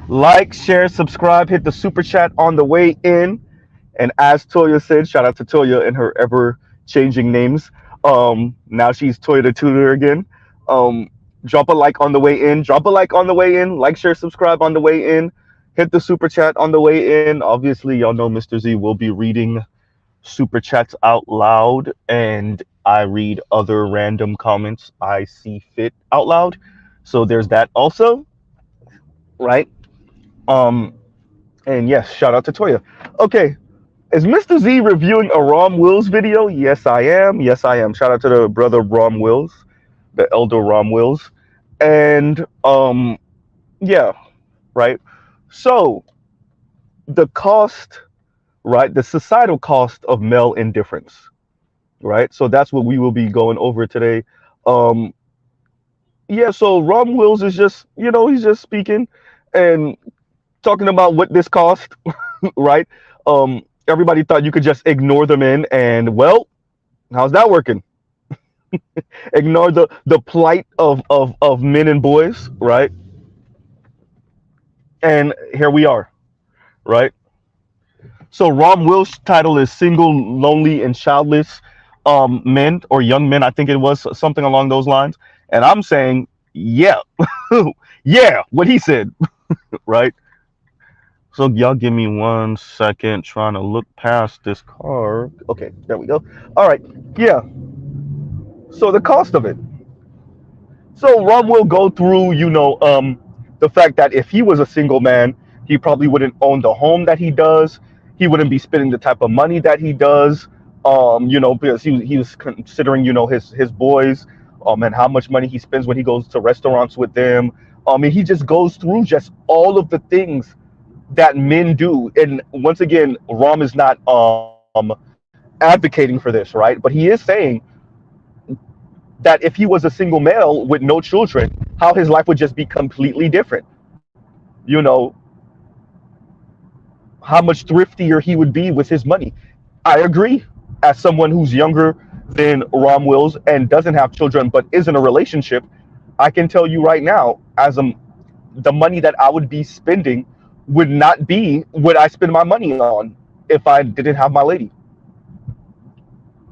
Like, share, subscribe, hit the super chat on the way in. And as Toya said, shout out to Toya and her ever changing names. Now she's Toya the Tutor again. Um, Drop a like on the way in. Drop a like on the way in. Like, share, subscribe on the way in. Hit the super chat on the way in. Obviously, y'all know Mr. Z will be reading super chats out loud, and I read other random comments I see fit out loud. So there's that also, right? Um, and yes, shout out to Toya. Okay, is Mr. Z reviewing a Rom Wills video? Yes, I am. Yes, I am. Shout out to the brother Rom Wills, the elder Rom Wills. And yeah, right. So the cost, right, the societal cost of male indifference, right? So that's what we will be going over today. Um yeah, so Rom Wills is just, he's just speaking and talking about what this cost, right? Everybody thought you could just ignore the men, and well, how's that working? Ignore the plight of men and boys, right? And here we are, right? So Rom Will's title is Single, Lonely, and Childless Men, or Young Men, I think it was something along those lines. And I'm saying, yeah, yeah, what he said, right? So y'all give me 1 second, trying to look past this car. Okay, there we go. All right, yeah. So the cost of it. So Rob will go through, the fact that if he was a single man, he probably wouldn't own the home that he does. He wouldn't be spending the type of money that he does. Because he was considering, his boys, and how much money he spends when he goes to restaurants with them. And he just goes through just all of the things that men do. And once again, Rom is not advocating for this, right? But he is saying that if he was a single male with no children, how his life would just be completely different. You know, how much thriftier he would be with his money. I agree. As someone who's younger than Rom Wills and doesn't have children but is in a relationship, I can tell you right now, the money that I would be spending would not be what I spend my money on if I didn't have my lady.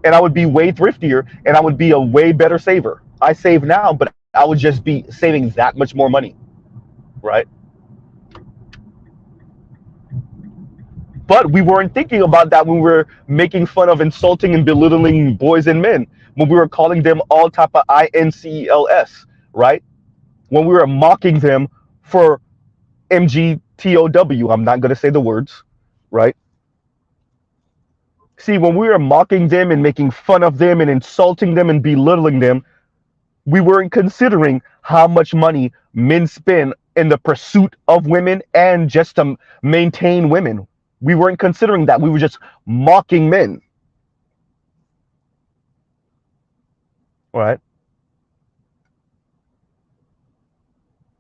And I would be way thriftier and I would be a way better saver. I save now, but I would just be saving that much more money, right? But we weren't thinking about that when we were making fun of insulting and belittling boys and men, when we were calling them all type of INCELS, right? When we were mocking them for MGTOW. I'm not going to say the words, right? See, when we were mocking them and making fun of them and insulting them and belittling them, we weren't considering how much money men spend in the pursuit of women and just to maintain women. We weren't considering that. We were just mocking men. Right?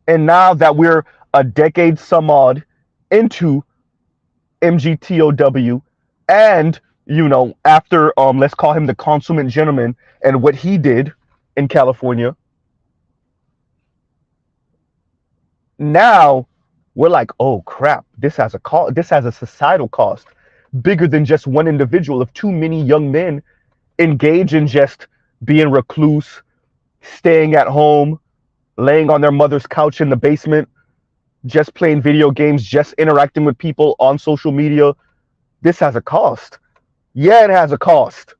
And now that we're a decade some odd into MGTOW, and after let's call him the consummate gentleman and what he did in California, now we're like, oh crap, this has a cost. This has a societal cost bigger than just one individual. If too many young men engage in just being recluse, staying at home, laying on their mother's couch in the basement, just playing video games, just interacting with people on social media, this has a cost. Yeah, it has a cost.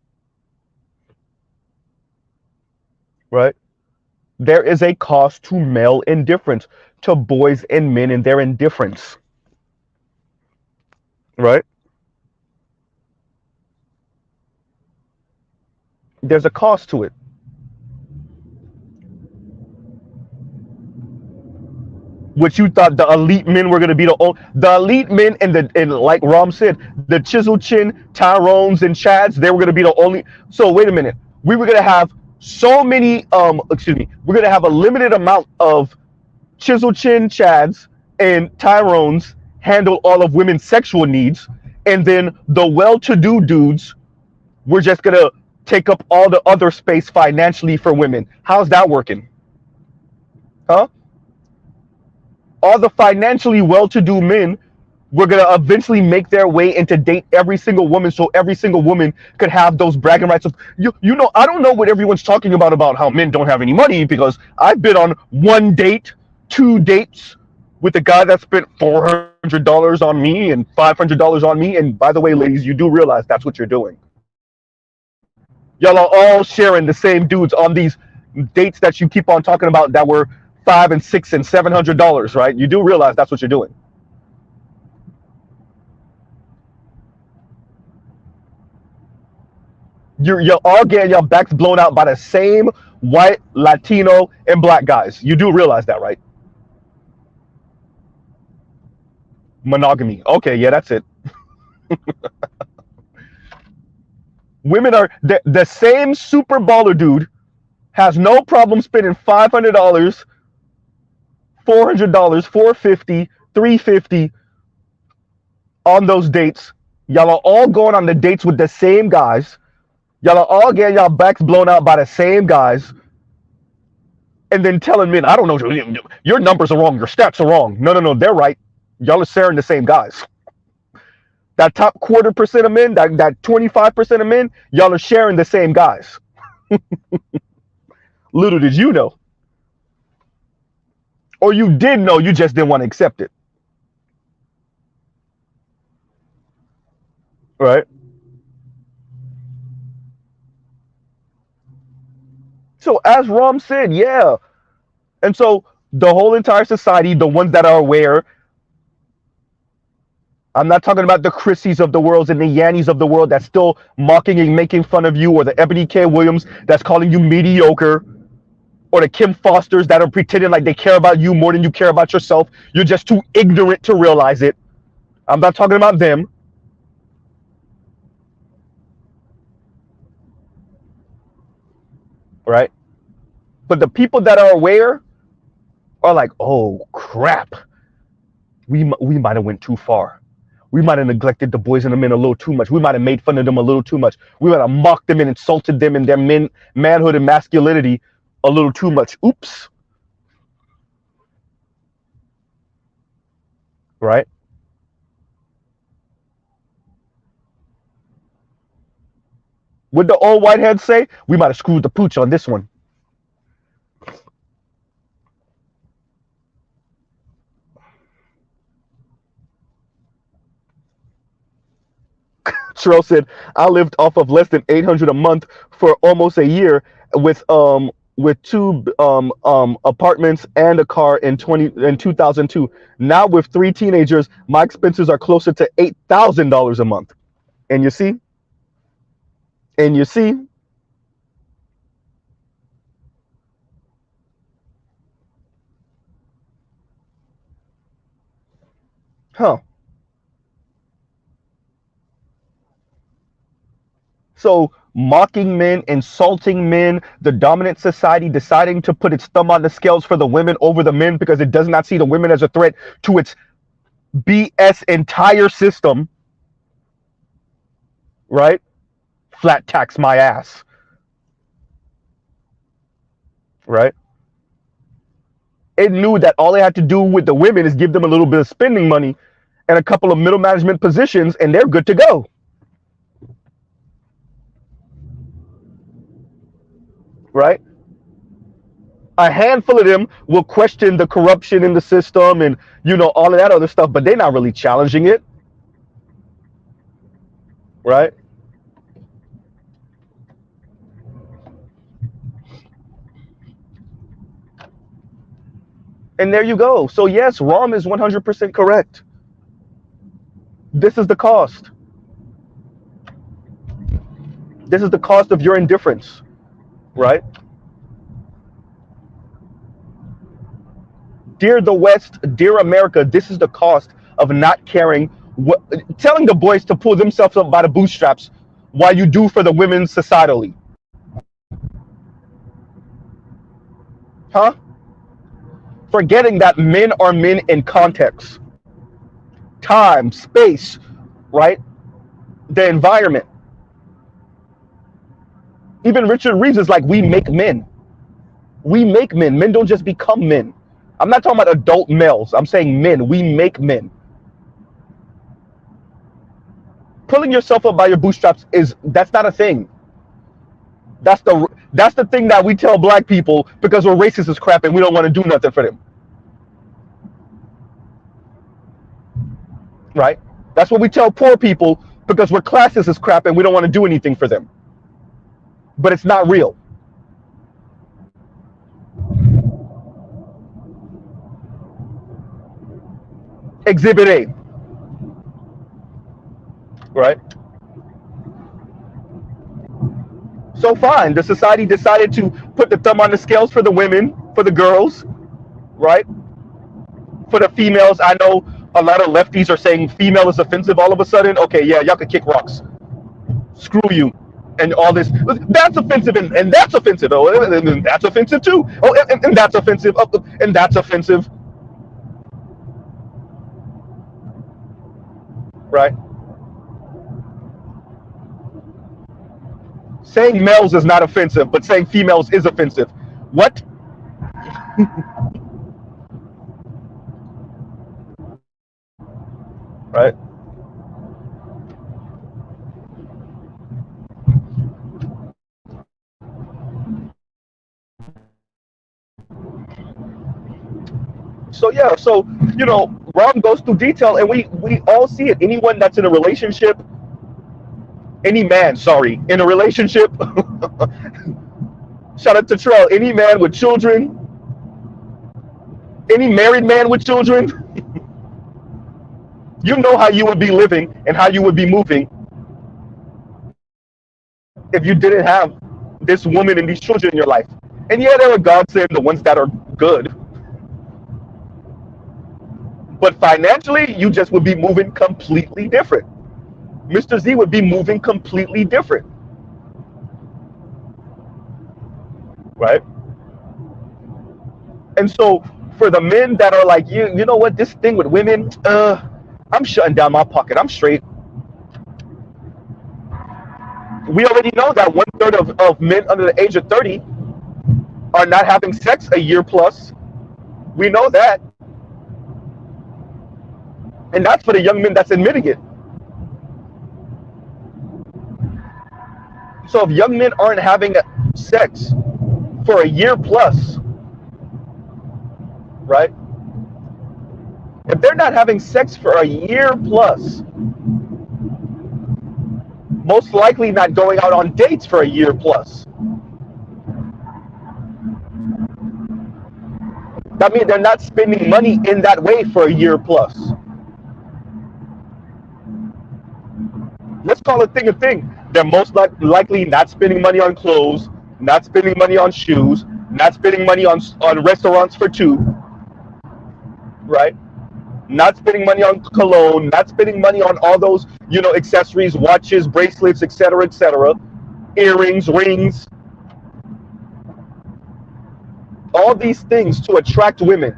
Right? There is a cost to male indifference, to boys and men and their indifference. Right? There's a cost to it. Which you thought the elite men were going to be the elite men and like Rom said, the chisel chin, Tyrones and Chads, they were going to be the only. So wait a minute, we were going to have so many we're going to have a limited amount of chisel chin Chads and Tyrones handle all of women's sexual needs, and then the well-to-do dudes, we're just going to take up all the other space financially for women. How's that working? Huh? All the financially well-to-do men were gonna eventually make their way into date every single woman, so every single woman could have those bragging rights of you. You know, I don't know what everyone's talking about how men don't have any money, because I've been on one date, two dates with a guy that spent $400 on me and $500 on me. And by the way, ladies, you do realize that's what you're doing. Y'all are all sharing the same dudes on these dates that you keep on talking about that were $500 and $600 and $700, right? You do realize that's what you're doing. You're all getting your backs blown out by the same white, Latino, and black guys. You do realize that, right? Monogamy. Okay, yeah, that's it. Women are the same super baller dude has no problem spending $500, $400, $450, $350 on those dates. Y'all are all going on the dates with the same guys. Y'all are all getting y'all backs blown out by the same guys. And then telling men, I don't know, your numbers are wrong, your stats are wrong. No, they're right. Y'all are sharing the same guys. That top 25% of men, that 25% of men, y'all are sharing the same guys. Little did you know. Or you did know, you just didn't want to accept it. Right? So as Rom said, yeah. And so the whole entire society, the ones that are aware, I'm not talking about the Chrissies of the world and the Yannies of the world that's still mocking and making fun of you, or the Ebony K. Williams that's calling you mediocre, or the Kim Fosters that are pretending like they care about you more than you care about yourself. You're just too ignorant to realize it. I'm not talking about them. Right? But the people that are aware are like, oh crap, we might have went too far. We might have neglected the boys and the men a little too much. We might have made fun of them a little too much. We might have mocked them and insulted them in their manhood and masculinity a little too much. Oops. Right? What the old whiteheads say? We might have screwed the pooch on this one. Cheryl said, I lived off of less than $800 a month for almost a year with two apartments and a car in 2002. Now with 3 teenagers, my expenses are closer to $8,000 a month. And you see? And you see? Huh. So mocking men, insulting men, the dominant society deciding to put its thumb on the scales for the women over the men because it does not see the women as a threat to its BS entire system, right? Flat tax my ass, right? It knew that all they had to do with the women is give them a little bit of spending money and a couple of middle management positions, and they're good to go. Right? A handful of them will question the corruption in the system and all of that other stuff, but they're not really challenging it. Right? And there you go. So yes, Rom is 100% correct. This is the cost. This is the cost of your indifference, right? Dear the West, dear America, this is the cost of not caring, telling the boys to pull themselves up by the bootstraps while you do for the women societally. Huh? Forgetting that men are men in context, time, space, right? The environment. Even Richard Reeves is like, we make men. We make men. Men don't just become men. I'm not talking about adult males. I'm saying men. We make men. Pulling yourself up by your bootstraps that's not a thing. That's the thing that we tell black people because we're racist as crap and we don't want to do nothing for them. Right? That's what we tell poor people because we're classist as crap and we don't want to do anything for them. But it's not real. Exhibit A. Right? So fine, the society decided to put the thumb on the scales for the women, for the girls, right? For the females, I know a lot of lefties are saying female is offensive all of a sudden. Okay, yeah, y'all can kick rocks. Screw you. And all this, that's offensive, and that's offensive. Oh, and that's offensive too. Oh, and that's offensive. Oh, and that's offensive. Right? Saying males is not offensive, but saying females is offensive. What? Right? So yeah, so Ron goes through detail, and we all see it. Anyone that's in a relationship, any man, sorry, in a relationship, shout out to Trell, any man with children, any married man with children, you know how you would be living and how you would be moving if you didn't have this woman and these children in your life. And yeah, there are godsend, the ones that are good, but financially, you just would be moving completely different. Mr. Z would be moving completely different, right? And so for the men that are like, you know what, this thing with women, I'm shutting down my pocket. I'm straight. We already know that 1/3 of men under the age of 30 are not having sex a year plus. We know that. And that's for the young men that's admitting it. So if young men aren't having sex for a year plus, right? If they're not having sex for a year plus, most likely not going out on dates for a year plus, that means they're not spending money in that way for a year plus. Let's call a thing a thing. They're most likely not spending money on clothes, not spending money on shoes, not spending money on restaurants for two, right? Not spending money on cologne, not spending money on all those, accessories, watches, bracelets, etc., earrings, rings, all these things to attract women.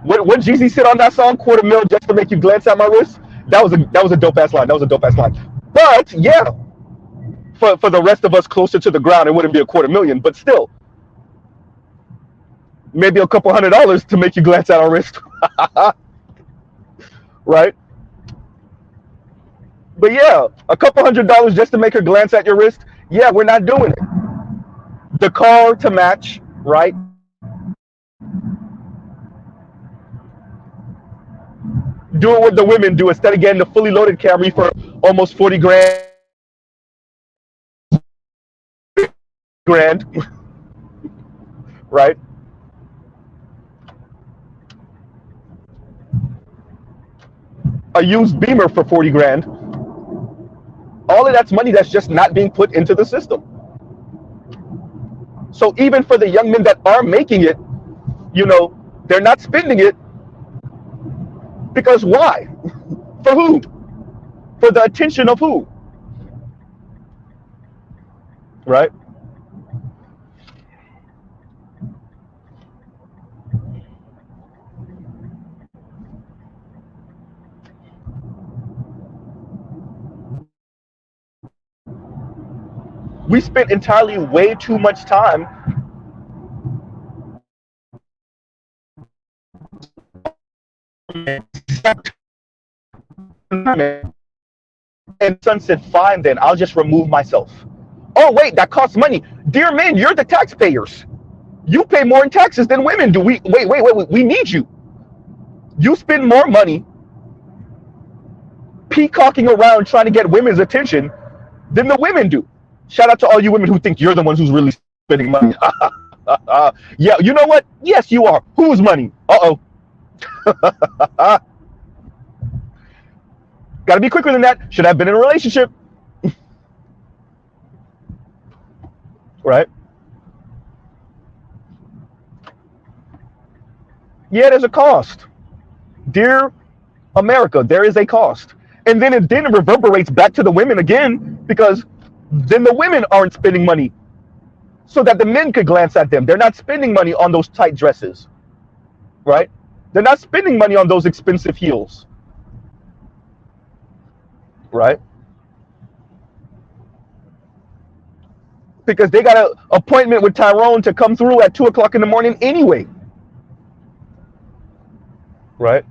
What Jeezy said on that song, $250,000 just to make you glance at my wrist. That was a dope ass line. That was a dope ass line. But yeah, for the rest of us closer to the ground, it wouldn't be a $250,000, but still, maybe a couple $100 to make you glance at our wrist, right? But yeah, a couple $100 just to make her glance at your wrist. Yeah, we're not doing it. The car to match, right? Do it what the women do instead of getting the fully loaded Camry for almost 40 grand, right? A used Beamer for 40 grand. All of that's money that's just not being put into the system. So even for the young men that are making it, they're not spending it because why? For who? For the attention of who? Right? We spent entirely way too much time And son said, fine, then I'll just remove myself. Oh, wait, that costs money. Dear men, you're the taxpayers. You pay more in taxes than women do. Wait. We need you. You spend more money peacocking around trying to get women's attention than the women do. Shout out to all you women who think you're the ones who's really spending money. Yeah, you know what? Yes, you are. Whose money? Uh-oh. Got to be quicker than that. Should have been in a relationship. Right? Yeah, there's a cost. Dear America, there is a cost. And then it reverberates back to the women again, because then the women aren't spending money so that the men could glance at them. They're not spending money on those tight dresses, right? They're not spending money on those expensive heels, right? Because they got an appointment with Tyrone to come through at 2 o'clock in the morning anyway, right?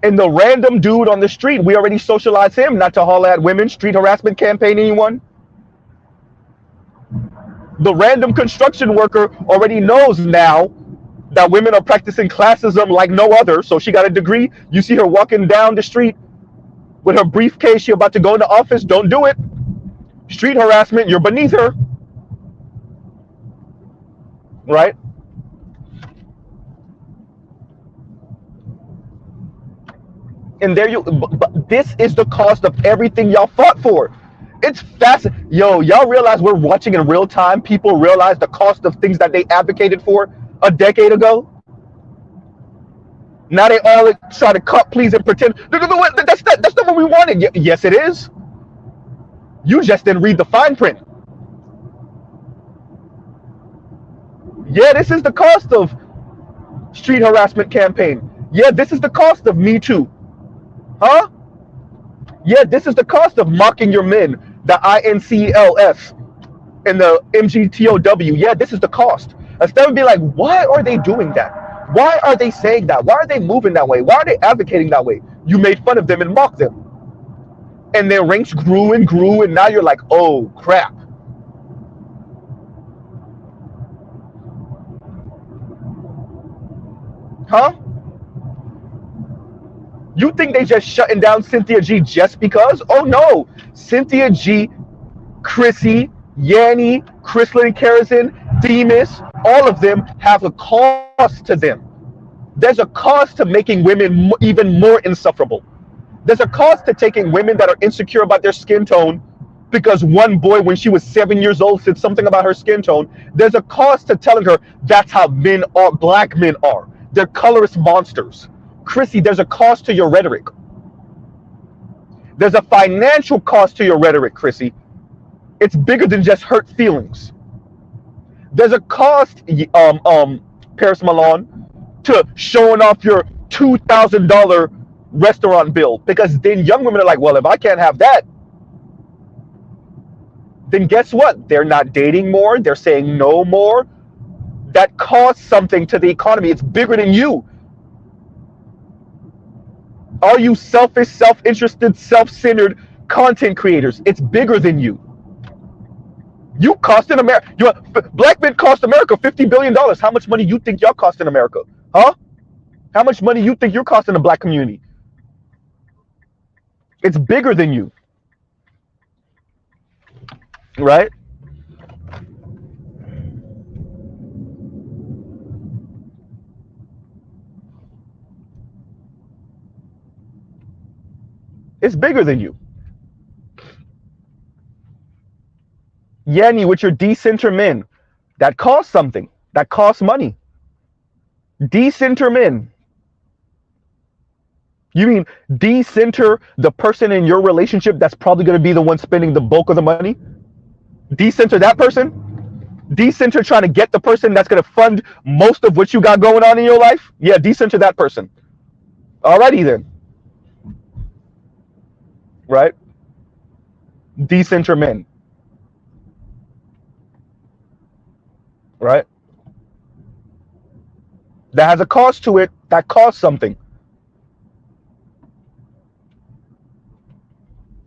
And the random dude on the street, we already socialized him not to holler at women. Street harassment campaign, anyone? The random construction worker already knows now that women are practicing classism like no other. So she got a degree. You see her walking down the street with her briefcase. She about to go into office. Don't do it. Street harassment. You're beneath her. Right? And there you, but this is the cost of everything y'all fought for. It's fast. Yo, y'all realize we're watching in real time. People realize the cost of things that they advocated for a decade ago. Now they all try to cut, please, and pretend. That's not what we wanted. Yes, it is. You just didn't read the fine print. Yeah, this is the cost of street harassment campaign. Yeah, this is the cost of Me Too. Huh? Yeah, this is the cost of mocking your men, the INCLF and the MGTOW. Yeah, this is the cost. Instead of being like, why are they doing that? Why are they saying that? Why are they moving that way? Why are they advocating that way? You made fun of them and mocked them. And their ranks grew and grew, and now you're like, oh, crap. Huh? You think they just shutting down Cynthia G just because? Oh, no. Cynthia G, Chrissy, Yanni, Chrislyn Kerrison, Demas, all of them have a cost to them. There's a cost to making women even more insufferable. There's a cost to taking women that are insecure about their skin tone because one boy when she was 7 years old said something about her skin tone. There's a cost to telling her that's how men are, black men are. They're colorist monsters. Chrissy, there's a cost to your rhetoric. There's a financial cost to your rhetoric, Chrissy. It's bigger than just hurt feelings. There's a cost, Paris Milan, to showing off your $2,000 restaurant bill, because then young women are like, well, if I can't have that, then guess what? They're not dating more. They're saying no more. That costs something to the economy. It's bigger than you. All you selfish, self-interested, self-centered content creators, it's bigger than you. You cost in America. Black men cost America $50 billion. How much money you think y'all cost in America? Huh? How much money you think you're costing the black community? It's bigger than you. Right? It's bigger than you. Yanni, with your decenter men, that costs something. That costs money. Decenter men. You mean decenter the person in your relationship that's probably going to be the one spending the bulk of the money? Decenter that person? Decenter trying to get the person that's going to fund most of what you got going on in your life? Yeah, decenter that person. Alrighty then. Right? Decenter men. Right? that has a cost to it, that costs something.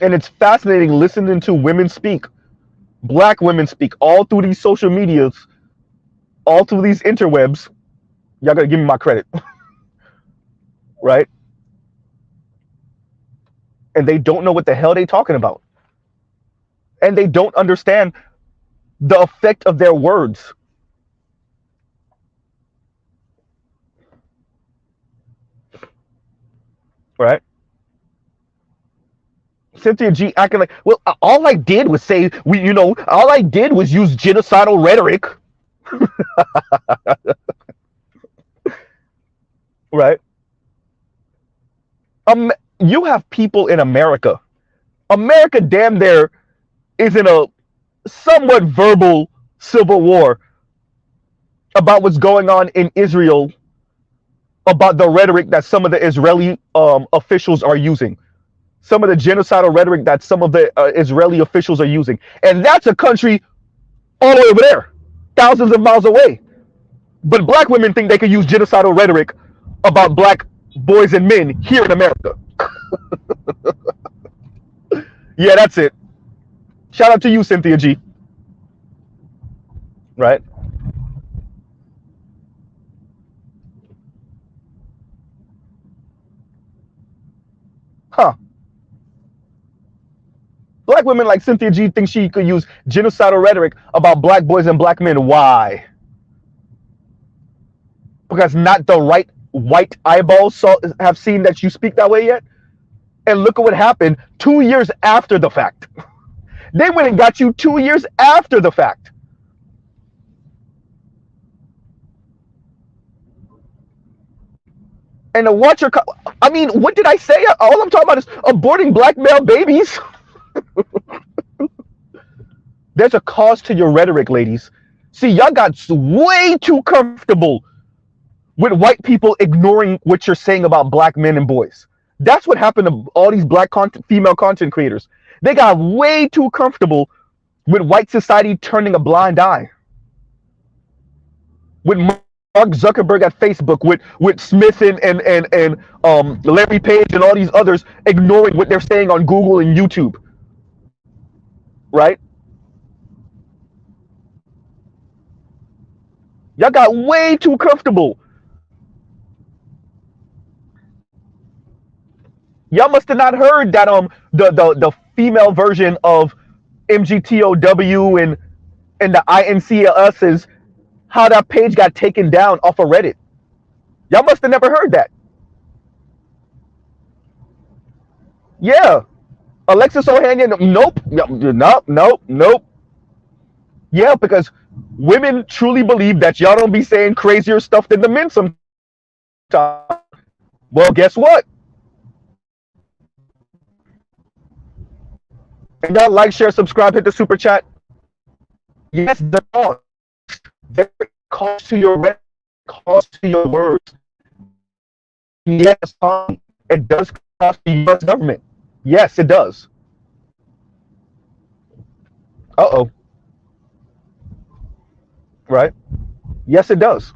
And it's fascinating listening to women speak, black women speak, all through these social medias, all through these interwebs. Y'all gotta give me my credit, right? And they don't know what the hell they talking about. And they don't understand the effect of their words. Right? Cynthia G acting like, well, all I did was say, all I did was use genocidal rhetoric. Right? You have people in America. America damn near is in a somewhat verbal civil war about what's going on in Israel, about the rhetoric that some of the Israeli officials are using, some of the genocidal rhetoric that some of the Israeli officials are using. And that's a country all the way over there, thousands of miles away. But black women think they can use genocidal rhetoric about black boys and men here in America. Yeah, that's it. Shout out to you, Cynthia G. Right? Huh. Black women like Cynthia G think she could use genocidal rhetoric about black boys and black men. Why? Because not the right white eyeballs have seen that you speak that way yet? And look at what happened 2 years after the fact. They went and got you 2 years after the fact. And to watch her, I mean, what did I say? All I'm talking about is aborting black male babies. There's a cause to your rhetoric, ladies. See, y'all got way too comfortable with white people ignoring what you're saying about black men and boys. That's what happened to all these black female content creators. They got way too comfortable with white society turning a blind eye. With Mark Zuckerberg at Facebook, with Smith and Larry Page and all these others ignoring what they're saying on Google and YouTube. Right? Y'all got way too comfortable. Y'all must have not heard that the female version of MGTOW and the INCS is how that page got taken down off of Reddit. Y'all must have never heard that. Yeah. Alexis Ohanian, nope. Yeah, because women truly believe that y'all don't be saying crazier stuff than the men sometimes. Well, guess what? And y'all like, share, subscribe, hit the super chat. Yes, the cost. There cost to your cost to your words. Yes, it does cost the U.S. government. Yes, it does. Uh-oh. Right? Yes, it does.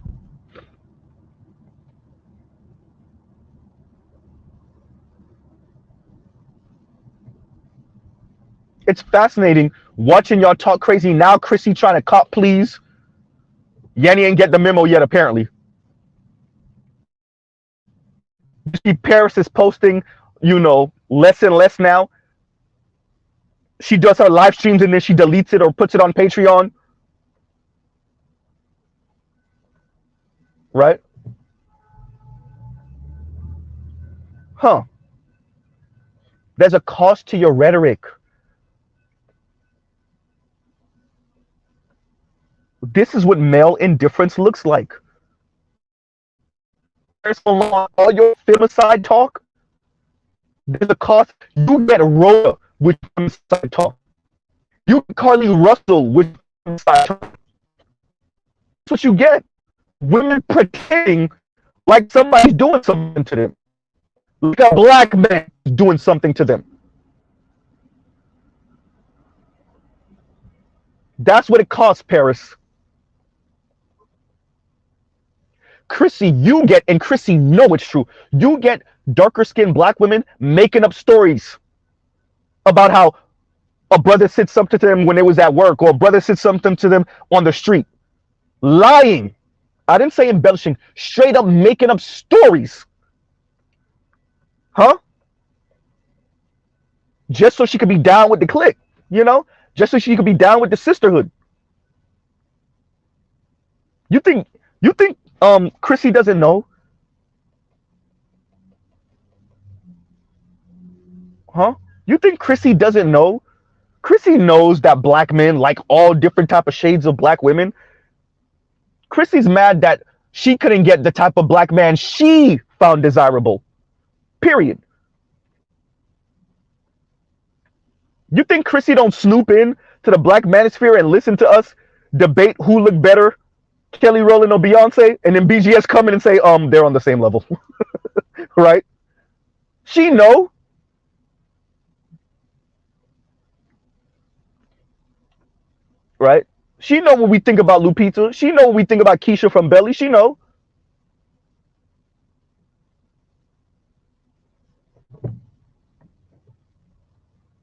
It's fascinating watching y'all talk crazy. Now Chrissy trying to cop please. Yanni ain't get the memo yet, apparently. You see Paris is posting, less and less now. She does her live streams and then she deletes it or puts it on Patreon. Right? Huh. There's a cost to your rhetoric. This is what male indifference looks like. There's all your femicide talk. There's a cost. You get Rhoda with femicide talk. You get Carly Russell with femicide talk. That's what you get. Women pretending like somebody's doing something to them. Like a black man is doing something to them. That's what it costs, Paris. Chrissy, you get, and Chrissy know it's true, you get darker skinned black women making up stories about how a brother said something to them when they was at work, or a brother said something to them on the street. Lying. I didn't say embellishing, straight up making up stories. Huh? Just so she could be down with the clique, you know? Just so she could be down with the sisterhood. You think Chrissy doesn't know? Huh? You think Chrissy doesn't know? Chrissy knows that black men like all different type of shades of black women. Chrissy's mad that she couldn't get the type of black man she found desirable. Period. You think Chrissy don't snoop in to the black manosphere and listen to us debate who looked better, Kelly Rowland or Beyonce, and then BGS come in and say, they're on the same level. Right? She know. Right? She know what we think about Lupita. She know what we think about Keisha from Belly. She know.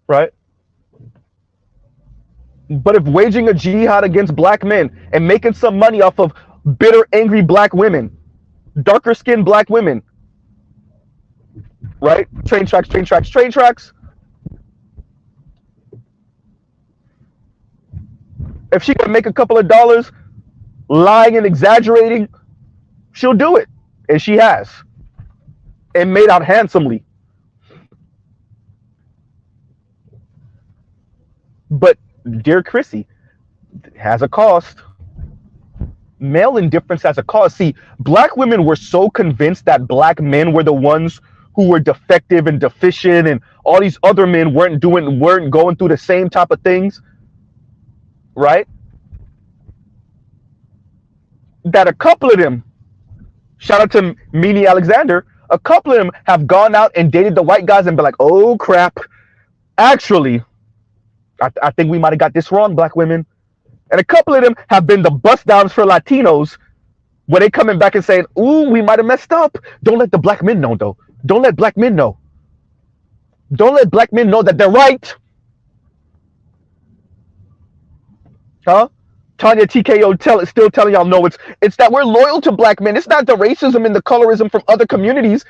Right? But if waging a jihad against black men and making some money off of bitter, angry black women, darker skinned black women, right? Train tracks, train tracks, train tracks. If she can make a couple of dollars lying and exaggerating, she'll do it. And she has. And made out handsomely. But, dear Chrissy, it has a cost. Male indifference has a cost. See, black women were so convinced that black men were the ones who were defective and deficient, and all these other men weren't going through the same type of things, right? That a couple of them, shout out to Mimi Alexander, a couple of them have gone out and dated the white guys and been like, oh crap, actually, I think we might have got this wrong, black women. And a couple of them have been the bust downs for Latinos, where they coming back and saying, ooh, we might have messed up. Don't let the black men know, though. Don't let black men know. Don't let black men know that they're right. Huh? Tanya TKO still telling y'all, no, it's that we're loyal to black men. It's not the racism and the colorism from other communities.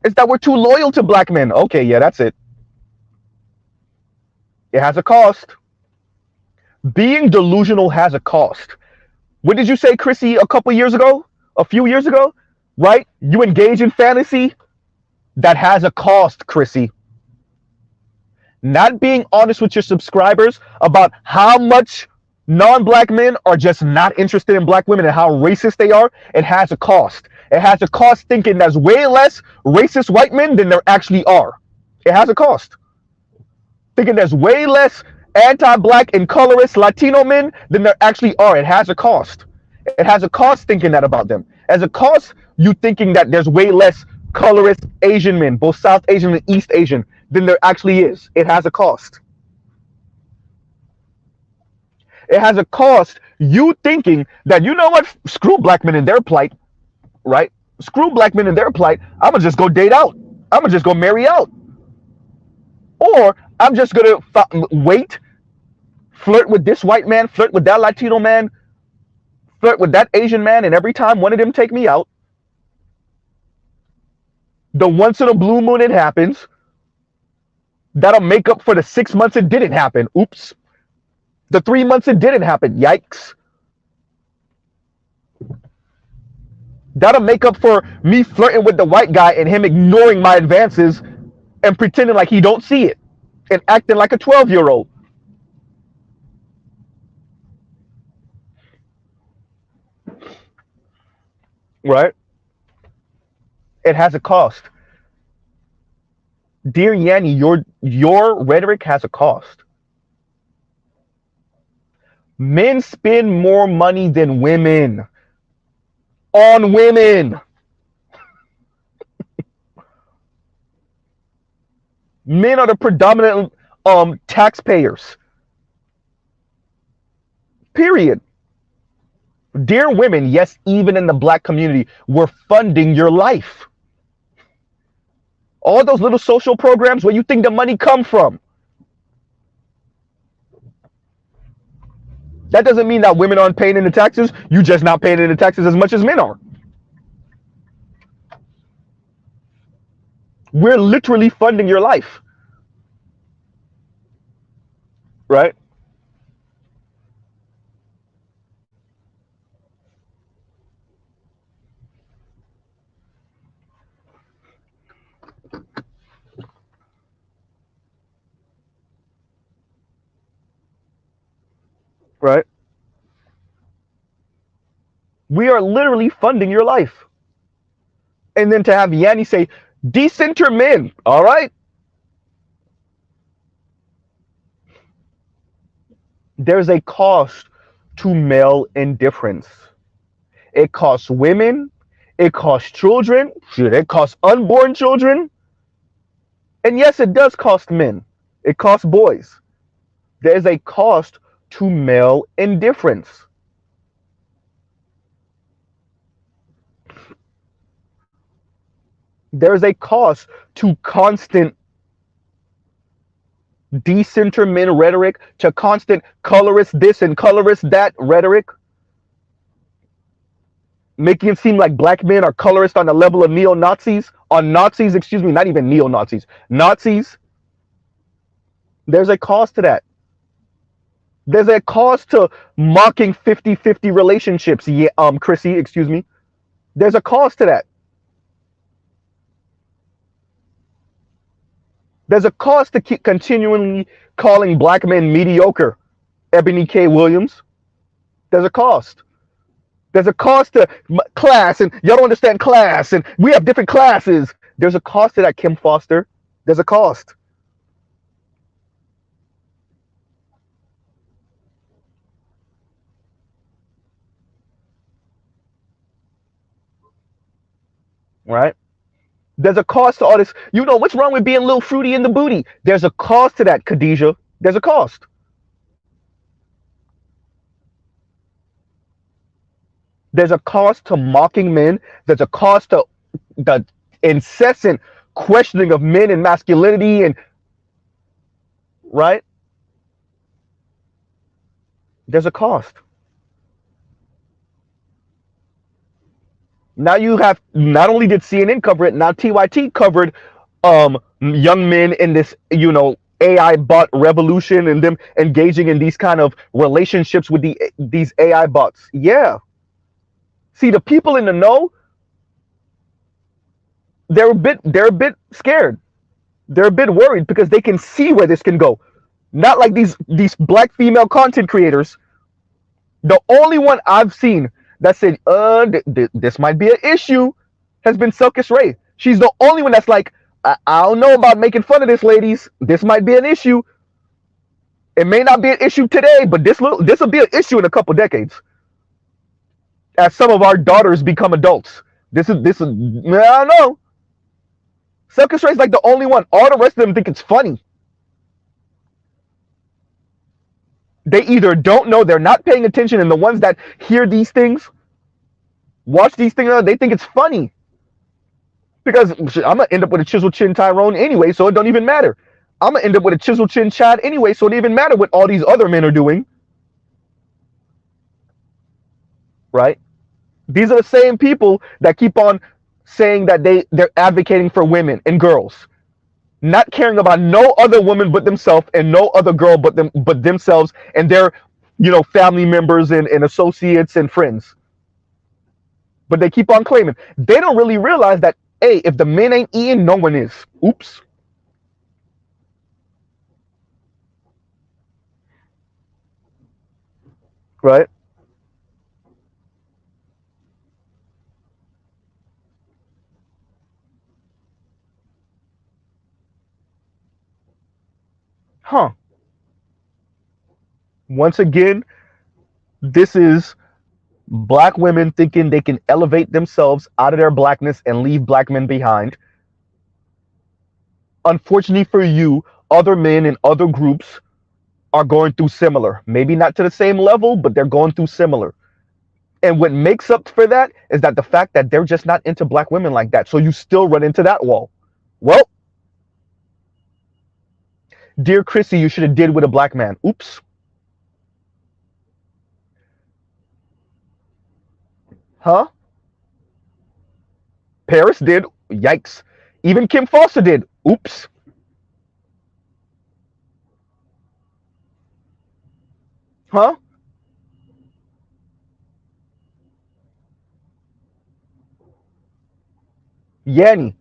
It's that we're too loyal to black men. Okay, yeah, that's it. It has a cost. Being delusional has a cost. What did you say, Chrissy, a couple years ago? A few years ago? Right? You engage in fantasy? That has a cost, Chrissy. Not being honest with your subscribers about how much non-black men are just not interested in black women and how racist they are, it has a cost. It has a cost thinking there's way less racist white men than there actually are. It has a cost. Thinking there's way less anti-black and colorist Latino men than there actually are. It has a cost. It has a cost thinking that about them. As a cost, you thinking that there's way less colorist Asian men, both South Asian and East Asian, than there actually is. It has a cost. It has a cost. You thinking that, you know what, screw black men in their plight, right? Screw black men in their plight. I'm gonna just go date out. I'm gonna just go marry out. Or I'm just gonna wait, flirt with this white man, flirt with that Latino man, flirt with that Asian man, and every time one of them take me out, the once in a blue moon it happens, that'll make up for the 6 months it didn't happen. Oops. The 3 months it didn't happen. Yikes. That'll make up for me flirting with the white guy and him ignoring my advances and pretending like he don't see it and acting like a 12-year-old. Right? It has a cost. Dear Yanni, your rhetoric has a cost. Men spend more money than women on women. Men are the predominant taxpayers. Period. Dear women, yes, even in the black community, we're funding your life. All those little social programs, where you think the money come from? That doesn't mean that women aren't paying in the taxes. You just not paying in the taxes as much as men are. We're literally funding your life, right? Right? We are literally funding your life. And then to have Yanni say, decenter men, all right? There's a cost to male indifference. It costs women, it costs children, shit, it costs unborn children. And yes, it does cost men. It costs boys. There's a cost to male indifference. There's a cost to constant decenter men rhetoric, to constant colorist this and colorist that rhetoric, making it seem like black men are colorist on the level of neo-Nazis, on Nazis, excuse me, not even neo-Nazis, Nazis. There's a cost to that. There's a cost to mocking 50-50 relationships. Yeah, Chrissy, excuse me. There's a cost to that. There's a cost to keep continually calling black men mediocre. Ebony K. Williams. There's a cost. There's a cost to class, and y'all don't understand class, and we have different classes. There's a cost to that, Kim Foster. There's a cost. Right? There's a cost to all this. You know, what's wrong with being a little fruity in the booty? There's a cost to that, Khadijah. There's a cost. There's a cost to mocking men. There's a cost to the incessant questioning of men and masculinity, and right? There's a cost. Now you have, not only did CNN cover it, now TYT covered young men in this, AI bot revolution, and them engaging in these kind of relationships with these AI bots. Yeah. See, the people in the know, they're a bit scared. They're a bit worried because they can see where this can go. Not like these black female content creators. The only one I've seen that said, this might be an issue, has been Selkish Ray. She's the only one that's like, I don't know about making fun of this, ladies. This might be an issue. It may not be an issue today, but this will be an issue in a couple decades, as some of our daughters become adults. This is I don't know. Selkish Ray's like the only one. All the rest of them think it's funny. They either don't know, they're not paying attention, and the ones that hear these things, watch these things, they think it's funny. Because I'm gonna end up with a chisel chin Tyrone anyway, so it don't even matter. I'm gonna end up with a chisel chin Chad anyway, so it don't even matter what all these other men are doing. Right? These are the same people that keep on saying that they're advocating for women and girls, not caring about no other woman but themselves, and no other girl but themselves and their family members and associates and friends. But they keep on claiming. They don't really realize that, hey, if the men ain't eating, no one is. Oops. Right? Huh. Once again, this is black women thinking they can elevate themselves out of their blackness and leave black men behind. Unfortunately for you, other men in other groups are going through similar. Maybe not to the same level, but they're going through similar. And what makes up for that is that the fact that they're just not into black women like that. So you still run into that wall. Well, dear Chrissy, you should have did with a black man. Oops. Huh? Paris did. Yikes. Even Kim Foster did. Oops. Huh? Yanny.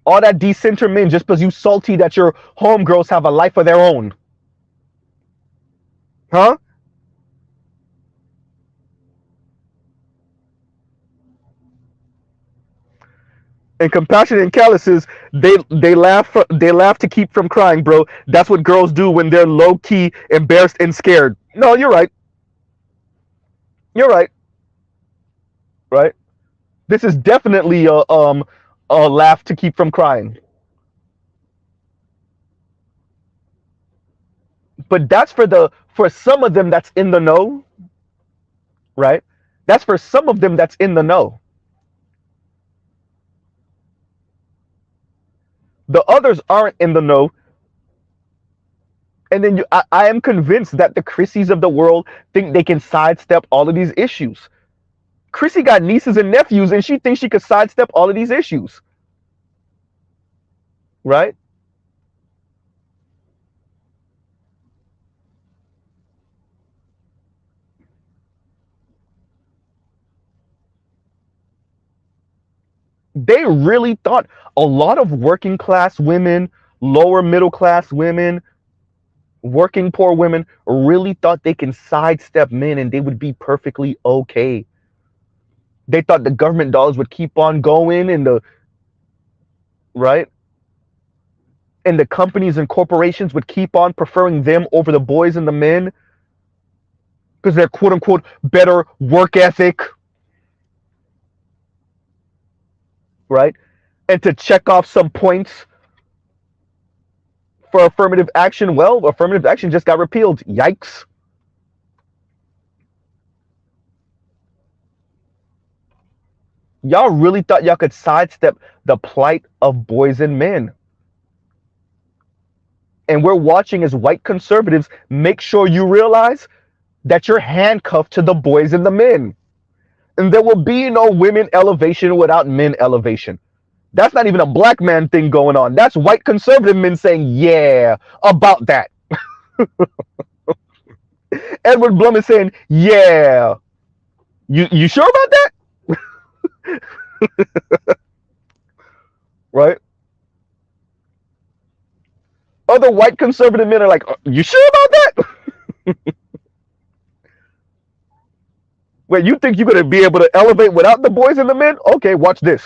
All that decenter men just because you salty that your homegirls have a life of their own. Huh? And compassionate and calluses, they laugh to keep from crying, bro. That's what girls do when they're low key embarrassed and scared. No, you're right. You're right. Right. This is definitely a laugh to keep from crying. But that's for some of them that's in the know, right? That's for some of them that's in the know. The others aren't in the know. And then I am convinced that the Chrissies of the world think they can sidestep all of these issues. Chrissy got nieces and nephews, and she thinks she could sidestep all of these issues, right? They really thought a lot of working class women, lower middle class women, working poor women really thought they can sidestep men and they would be perfectly okay. They thought the government dollars would keep on going and the right and the companies and corporations would keep on preferring them over the boys and the men because they're quote unquote better work ethic, right? And to check off some points for affirmative action, well, affirmative action just got repealed. Yikes. Y'all really thought y'all could sidestep the plight of boys and men. And we're watching as white conservatives make sure you realize that you're handcuffed to the boys and the men. And there will be no women elevation without men elevation. That's not even a black man thing going on. That's white conservative men saying, yeah, about that. Edward Blum is saying, yeah. You sure about that? Right? Other white conservative men are like, you sure about that? Wait, you think you're going to be able to elevate without the boys and the men? Okay, watch this.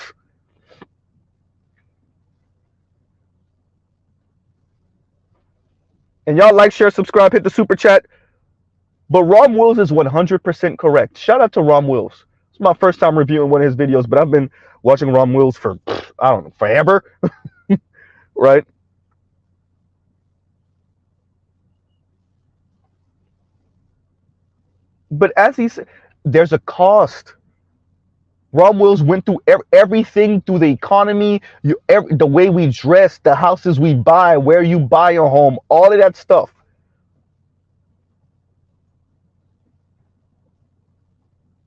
And y'all like, share, subscribe, hit the super chat. But Rom Wills is 100% correct. Shout out to Rom Wills. It's my first time reviewing one of his videos, but I've been watching Rom Wills for, I don't know, forever. Right? But as he said, there's a cost. Ron Wills went through everything through the economy, the way we dress, the houses we buy, where you buy your home, all of that stuff.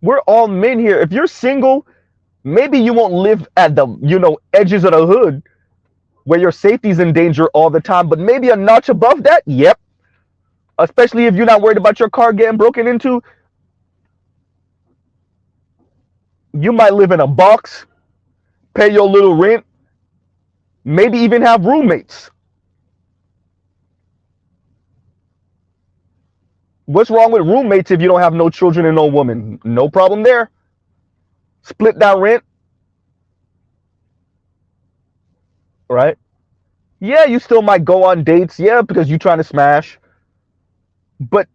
We're all men here. If you're single, maybe you won't live at the edges of the hood where your safety's in danger all the time, but maybe a notch above that, yep. Especially if you're not worried about your car getting broken into. You might live in a box, pay your little rent, maybe even have roommates. What's wrong with roommates if you don't have no children and no woman? No problem there. Split that rent. Right? Yeah, you still might go on dates, yeah, because you're trying to smash. But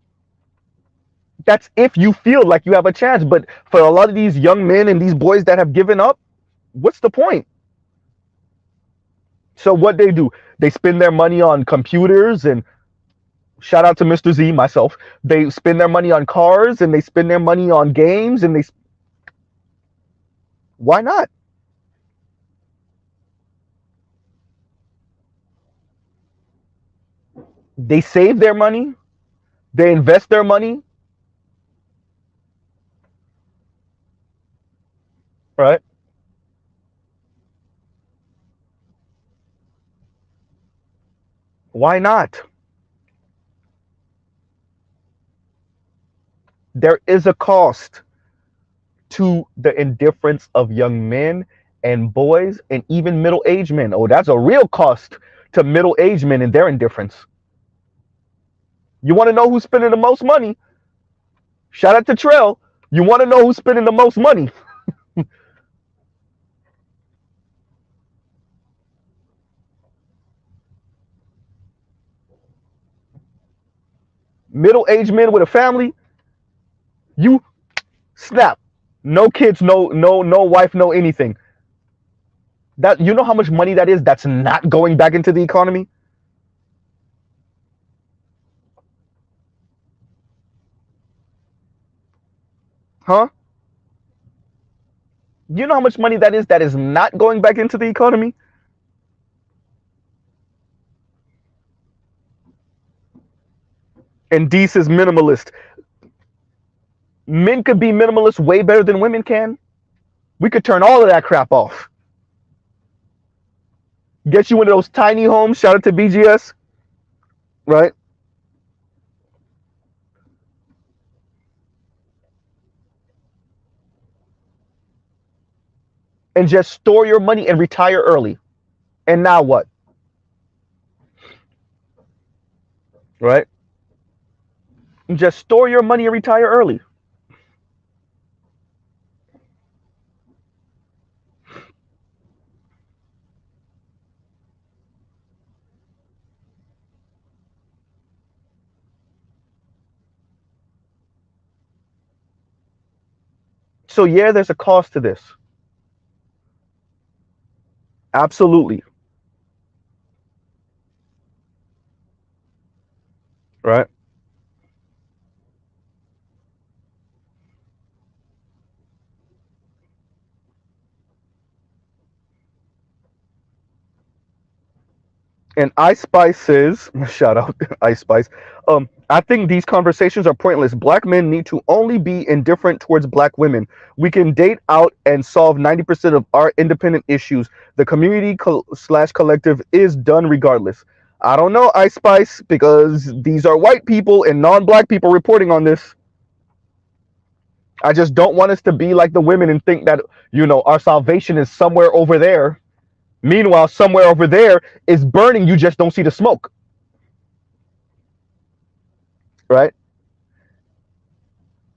that's if you feel like you have a chance. But for a lot of these young men and these boys that have given up, what's the point? So what they do, they spend their money on computers, and shout out to Mr. Z, myself. They spend their money on cars, and they spend their money on games, and Why not? They save their money, they invest their money, right? Why not? There is a cost to the indifference of young men and boys and even middle-aged men. Oh, that's a real cost to middle-aged men and their indifference. You want to know who's spending the most money? Shout out to Trail. You want to know who's spending the most money? Middle-aged men with a family. You snap. No kids, no wife, no anything. That, you know how much money that is that's not going back into the economy? Huh? You know how much money that is not going back into the economy? And D says minimalist. Men could be minimalist way better than women can. We could turn all of that crap off. Get you into those tiny homes. Shout out to BGS. Right? And just store your money and retire early. And now what? Right? Just store your money and retire early. So yeah, there's a cost to this. Absolutely. Right? And Ice Spice says, shout out Ice Spice. I think these conversations are pointless. Black men need to only be indifferent towards black women. We can date out and solve 90% of our independent issues. The community slash collective is done regardless. I don't know, Ice Spice, because these are white people and non-black people reporting on this. I just don't want us to be like the women and think that, our salvation is somewhere over there. Meanwhile, somewhere over there is burning. You just don't see the smoke. Right?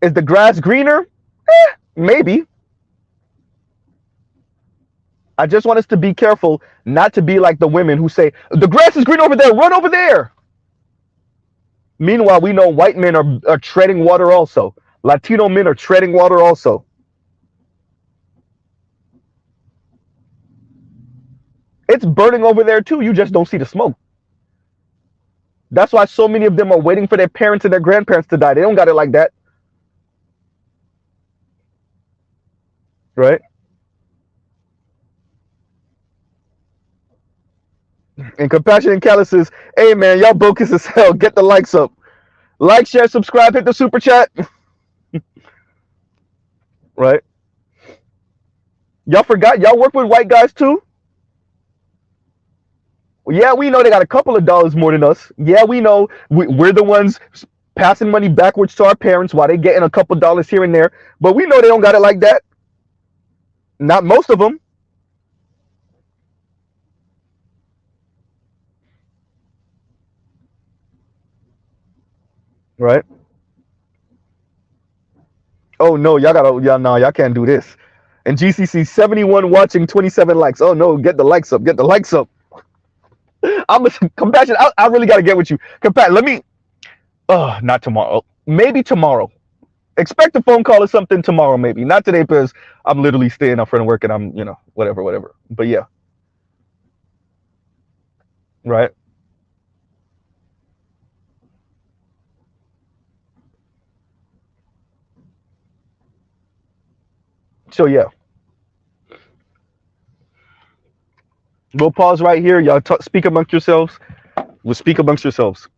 Is the grass greener? Maybe. I just want us to be careful not to be like the women who say, the grass is green over there, run over there. Meanwhile, we know white men are treading water also. Latino men are treading water also. It's burning over there too. You just don't see the smoke. That's why so many of them are waiting for their parents and their grandparents to die. They don't got it like that. Right? And Compassion and Callous says, hey man, y'all bogus as hell. Get the likes up. Like, share, subscribe, hit the super chat. Right? Y'all forgot y'all work with white guys too? Yeah, we know they got a couple of dollars more than us. Yeah, we know we're the ones passing money backwards to our parents while they getting a couple dollars here and there. But we know they don't got it like that. Not most of them. Right? Oh no, y'all can't do this. And GCC 71 watching, 27 likes. Oh no, get the likes up. Get the likes up. I'm a Compassion. I really gotta get with you. Compassion, let me not tomorrow. Maybe tomorrow. Expect a phone call or something tomorrow, maybe. Not today because I'm literally staying up from work and I'm, whatever. But yeah. Right. So yeah. We'll pause right here. Y'all speak amongst yourselves. We'll speak amongst yourselves.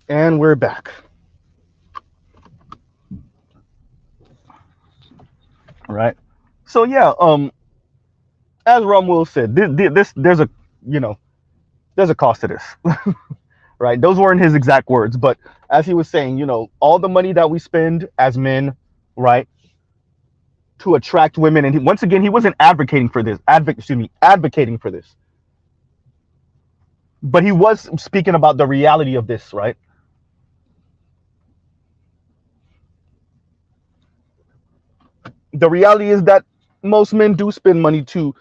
And we're back. All right. So yeah, as Romwell said, there's a you know there's a cost to this, right? Those weren't his exact words, but as he was saying, all the money that we spend as men, right, to attract women, and once again, he wasn't advocating for this, advocating for this, but he was speaking about the reality of this, right? The reality is that most men do spend money to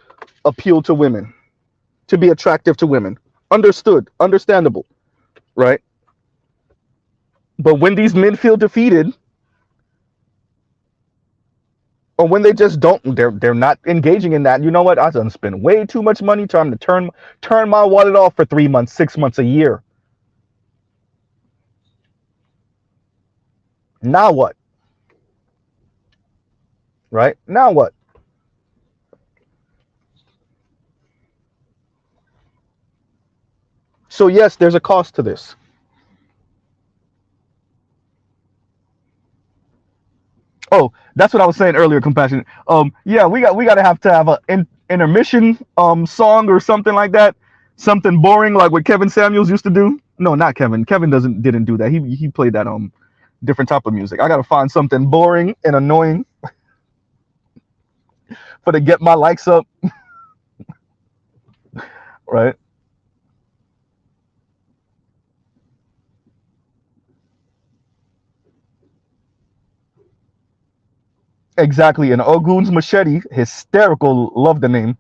appeal to women, to be attractive to women. Understood, understandable, right? But when these men feel defeated, or when they just don't, they're not engaging in that. You know what? I done spent way too much money. Time to turn my wallet off for 3 months, 6 months, a year. Now what? Right? Now what? So yes, there's a cost to this. Oh, that's what I was saying earlier. Compassionate. Yeah, we gotta have to have a intermission song or something like that. Something boring like what Kevin Samuels used to do. No, not Kevin. Kevin didn't do that. He played that different type of music. I gotta find something boring and annoying for to get my likes up, right? Exactly. And Ogun's Machete, hysterical, love the name.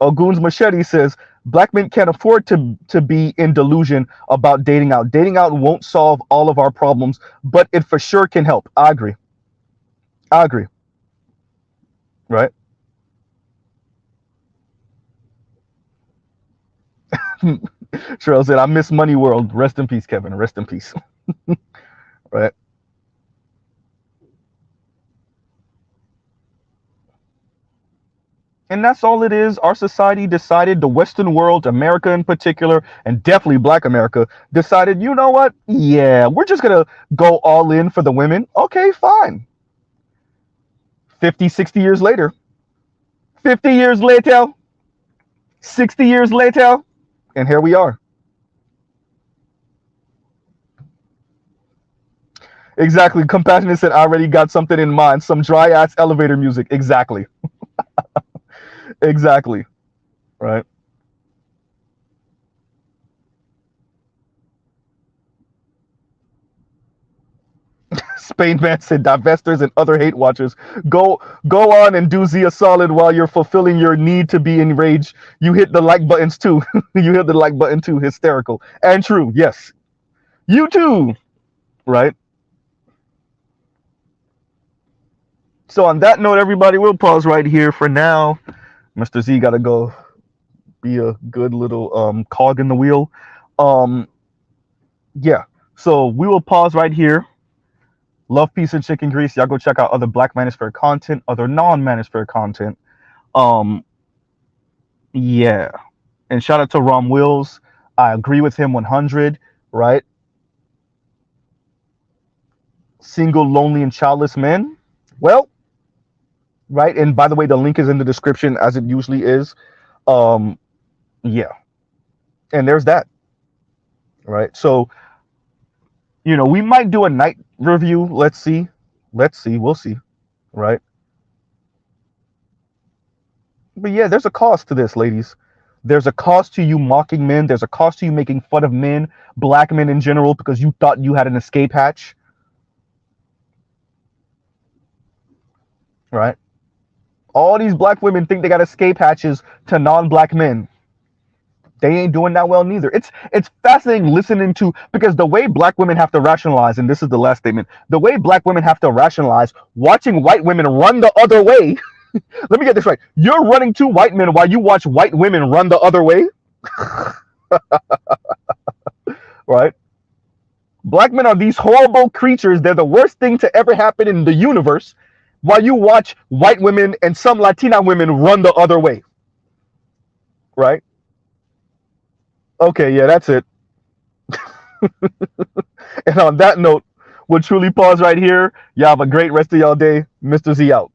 Ogun's Machete says black men can't afford to be in delusion about dating out. Dating out won't solve all of our problems, but it for sure can help. I agree. I agree. Right? Cheryl said, I miss Money World. Rest in peace, Kevin. Rest in peace. Right? And that's all it is. Our society decided, the Western world, America in particular, and definitely Black America, decided, you know what? Yeah, we're just going to go all in for the women. Okay, fine. 50, 60 years later, 50 years later, 60 years later, and here we are. Exactly. Compassionate said, I already got something in mind. Some dry ass elevator music. Exactly. Exactly. Right. Spain man said, divestors and other hate watchers, go on and do Zia solid while you're fulfilling your need to be enraged. You hit the like buttons too. You hit the like button too. Hysterical and true. Yes. You too. Right. So on that note, everybody, we'll pause right here for now. Mr. Z got to go be a good little cog in the wheel. Um, yeah. So we will pause right here. Love, peace, and chicken grease. Y'all go check out other Black Manosphere content, other non-Manosphere content. Um, yeah. And shout out to Rom Wills. I agree with him 100. Right? Single, lonely, and childless men. Well, right. And by the way, the link is in the description as it usually is. Um, yeah. And there's that. Right. So we might do a night review. Let's see. Let's see. We'll see. Right. But yeah, there's a cost to this, ladies. There's a cost to you mocking men. There's a cost to you making fun of men, black men in general, because you thought you had an escape hatch. Right. All these black women think they got escape hatches to non-black men. They ain't doing that well neither. It's fascinating listening to, because the way black women have to rationalize, and this is the last statement, the way black women have to rationalize watching white women run the other way. Let me get this right. You're running to white men while you watch white women run the other way, right? Black men are these horrible creatures. They're the worst thing to ever happen in the universe, while you watch white women and some Latina women run the other way, right? Okay, yeah, that's it. And on that note, we'll truly pause right here. Y'all have a great rest of y'all day. Mr. Z out.